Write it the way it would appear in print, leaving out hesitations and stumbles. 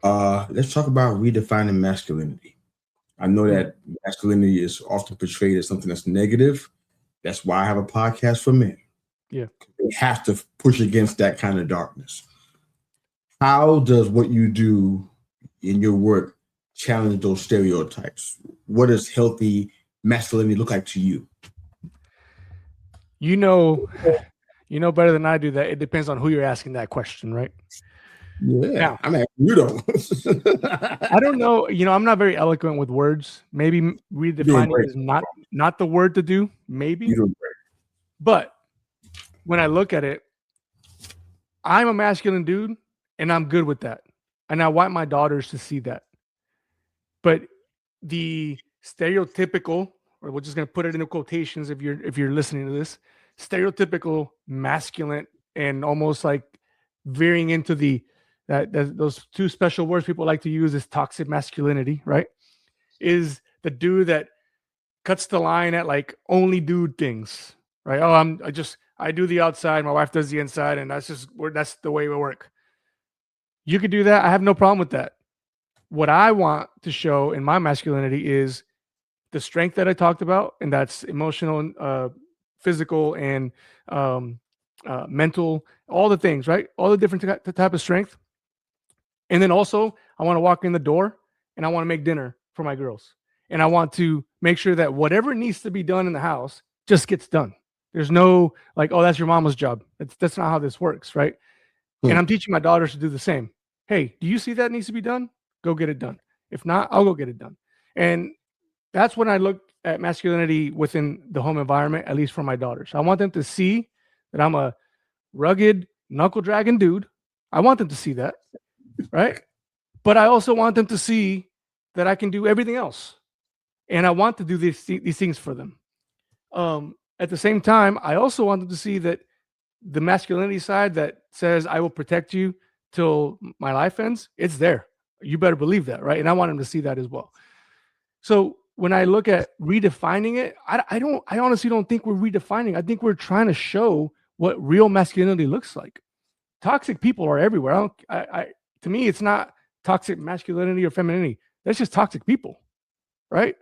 Let's talk about redefining masculinity. I know Mm, that masculinity is often portrayed as something that's negative. That's why I have a podcast for men. yeah. They have to push against that kind of darkness. How does what you do in your work challenge those stereotypes? What does healthy masculinity look like to you? You know, you know better than I do that it depends on who you're asking that question, right? Yeah, Now, I'm asking you though. I don't know, I'm not very eloquent with words. Maybe You're doing redefining great. is not the word to do, maybe. You're doing great. But when I look at it, I'm a masculine dude and I'm good with that. And I want my daughters to see that. But the stereotypical, or we're just going to put it into quotations if you're listening to this, stereotypical masculine and almost like veering into those two special words people like to use is toxic masculinity, right? Is the dude that cuts the line at like only dude things, right? Oh, I do the outside, my wife does the inside, and that's the way we work. You could do that. I have no problem with that. What I want to show in my masculinity is the strength that I talked about, and that's emotional, physical, and um, mental, all the things, right? All the different type of strength. And then also, I want to walk in the door and I want to make dinner for my girls. And I want to make sure that whatever needs to be done in the house just gets done. There's no like, oh, that's your mama's job. That's not how this works, right? And Hmm. I'm teaching my daughters to do the same. Hey, do you see that needs to be done? Go get it done. If not, I'll go get it done. And that's when I look at masculinity within the home environment, at least for my daughters. I want them to see that I'm a rugged, knuckle dragging dude. I want them to see that, right? But I also want them to see that I can do everything else. And I want to do these things for them. At the same time, I also want them to see that the masculinity side that says I will protect you till my life ends, it's there. You better believe that, right? And I want them to see that as well. So when I look at redefining it, I honestly don't think we're redefining. I think we're trying to show what real masculinity looks like. Toxic people are everywhere. To me, it's not toxic masculinity or femininity. That's just toxic people, right?